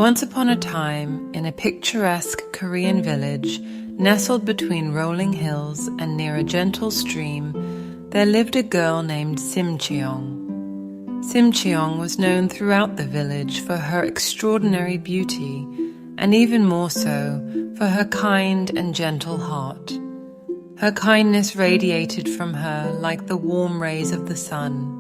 Once upon a time, in a picturesque Korean village nestled between rolling hills and near a gentle stream, there lived a girl named Simcheong. Simcheong was known throughout the village for her extraordinary beauty, and even more so for her kind and gentle heart. Her kindness radiated from her like the warm rays of the sun.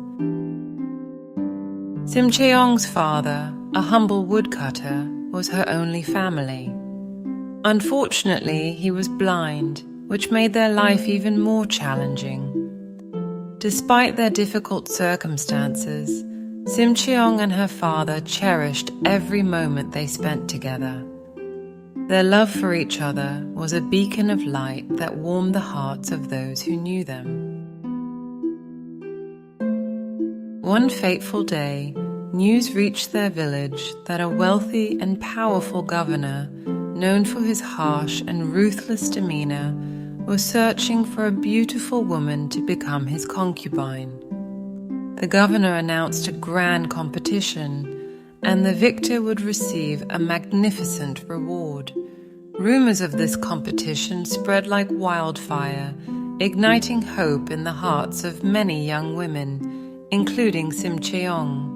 Simcheong's father, a humble woodcutter, was her only family. Unfortunately, he was blind, which made their life even more challenging. Despite their difficult circumstances, Simcheong and her father cherished every moment they spent together. Their love for each other was a beacon of light that warmed the hearts of those who knew them. One fateful day, news reached their village that a wealthy and powerful governor, known for his harsh and ruthless demeanor, was searching for a beautiful woman to become his concubine. The governor announced a grand competition, and the victor would receive a magnificent reward. Rumors of this competition spread like wildfire, igniting hope in the hearts of many young women, including Simcheong.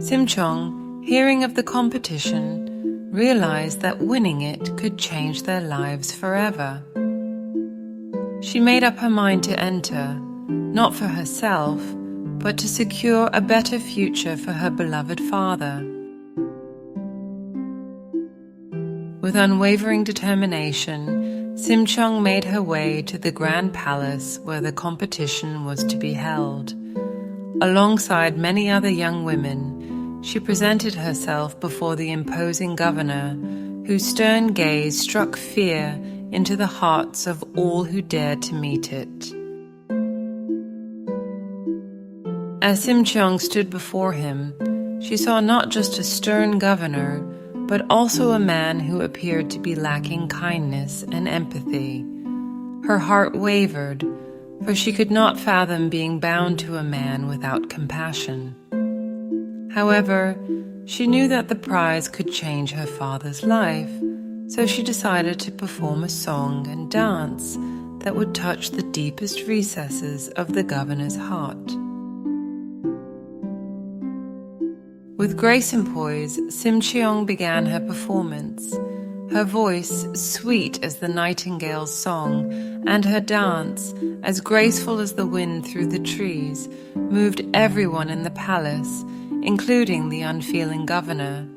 Simcheong, hearing of the competition, realized that winning it could change their lives forever. She made up her mind to enter, not for herself, but to secure a better future for her beloved father. With unwavering determination, Simcheong made her way to the grand palace where the competition was to be held. Alongside many other young women, she presented herself before the imposing governor, whose stern gaze struck fear into the hearts of all who dared to meet it. As Simcheong stood before him, she saw not just a stern governor, but also a man who appeared to be lacking kindness and empathy. Her heart wavered, for she could not fathom being bound to a man without compassion. However, she knew that the prize could change her father's life, so she decided to perform a song and dance that would touch the deepest recesses of the governor's heart. With grace and poise, Simcheong began her performance, her voice sweet as the nightingale's song, and her dance, as graceful as the wind through the trees, moved everyone in the palace, including the unfeeling governor.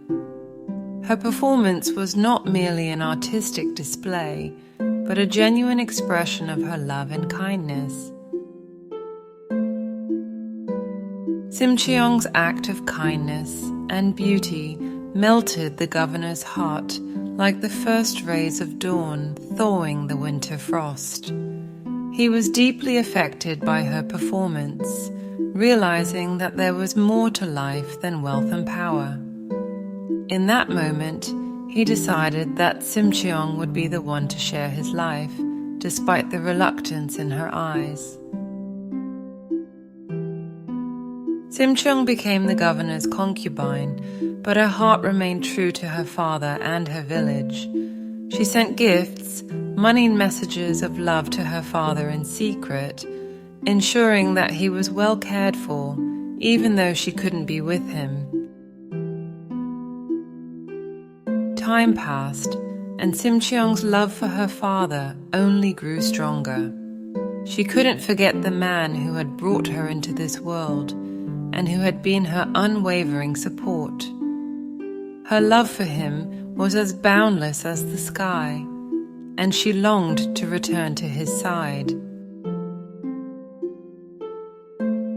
Her performance was not merely an artistic display, but a genuine expression of her love and kindness. Simcheong's act of kindness and beauty melted the governor's heart like the first rays of dawn thawing the winter frost. He was deeply affected by her performance, realizing that there was more to life than wealth and power. In that moment, he decided that Simcheong would be the one to share his life, despite the reluctance in her eyes. Simcheong became the governor's concubine, but her heart remained true to her father and her village. She sent gifts, money and messages of love to her father in secret, ensuring that he was well cared for, even though she couldn't be with him. Time passed, and Simcheong's love for her father only grew stronger. She couldn't forget the man who had brought her into this world, and who had been her unwavering support. Her love for him was as boundless as the sky, and she longed to return to his side.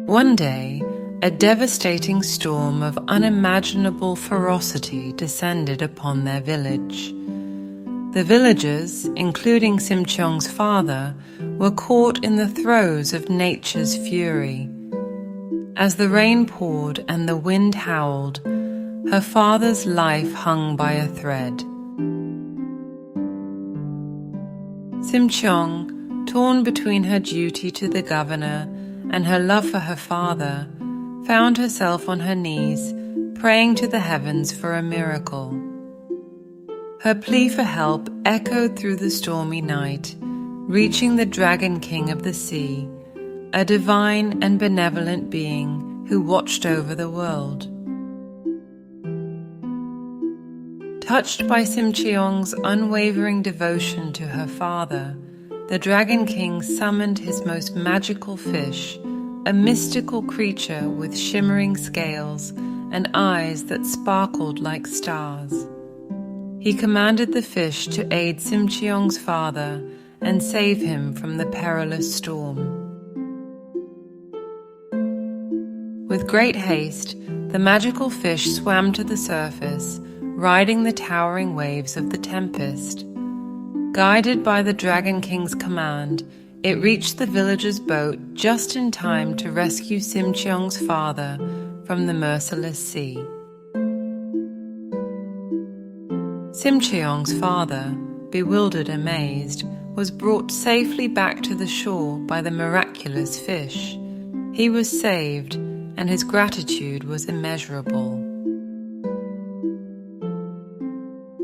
One day, a devastating storm of unimaginable ferocity descended upon their village. The villagers, including Simcheong's father, were caught in the throes of nature's fury. As the rain poured and the wind howled, her father's life hung by a thread. Simcheong, torn between her duty to the governor and her love for her father, found herself on her knees, praying to the heavens for a miracle. Her plea for help echoed through the stormy night, reaching the Dragon King of the sea, a divine and benevolent being who watched over the world. Touched by Simcheong's unwavering devotion to her father, the Dragon King summoned his most magical fish, a mystical creature with shimmering scales and eyes that sparkled like stars. He commanded the fish to aid Simcheong's father and save him from the perilous storm. With great haste, the magical fish swam to the surface, riding the towering waves of the tempest. Guided by the Dragon King's command, it reached the villagers' boat just in time to rescue Simcheong's father from the merciless sea. Simcheong's father, bewildered and amazed, was brought safely back to the shore by the miraculous fish. He was saved, and his gratitude was immeasurable.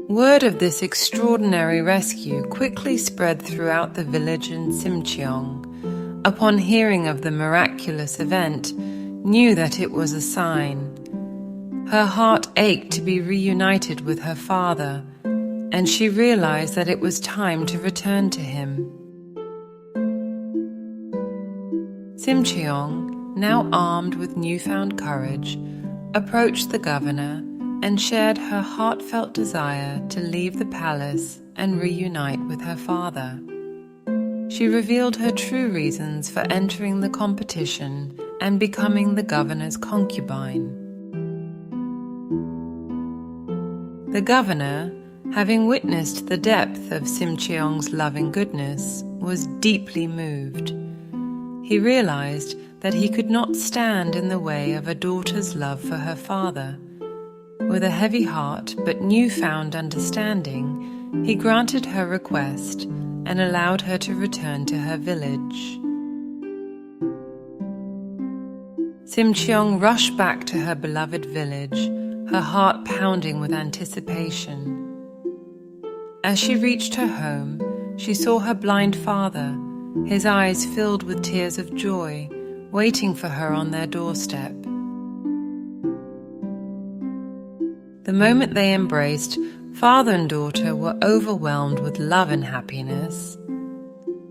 Word of this extraordinary rescue quickly spread throughout the village, and Simcheong, upon hearing of the miraculous event, knew that it was a sign. Her heart ached to be reunited with her father, and she realized that it was time to return to him. Simcheong, now armed with newfound courage, approached the governor and shared her heartfelt desire to leave the palace and reunite with her father. She revealed her true reasons for entering the competition and becoming the governor's concubine. The governor, having witnessed the depth of Simcheong's loving goodness, was deeply moved. He realized that he could not stand in the way of a daughter's love for her father. With a heavy heart but newfound understanding, he granted her request and allowed her to return to her village. Simcheong rushed back to her beloved village, her heart pounding with anticipation. As she reached her home, she saw her blind father, his eyes filled with tears of joy, waiting for her on their doorstep. The moment they embraced, father and daughter were overwhelmed with love and happiness.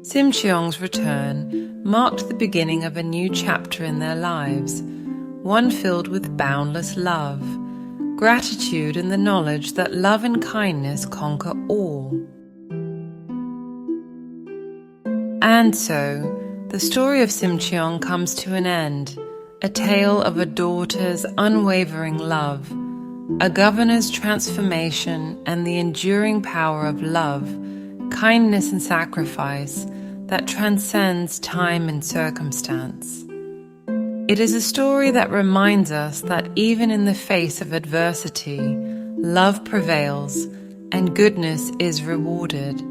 Simcheong's return marked the beginning of a new chapter in their lives, one filled with boundless love, gratitude, and the knowledge that love and kindness conquer all. And so, the story of Simcheong comes to an end, a tale of a daughter's unwavering love, a governor's transformation, and the enduring power of love, kindness, and sacrifice that transcends time and circumstance. It is a story that reminds us that even in the face of adversity, love prevails and goodness is rewarded.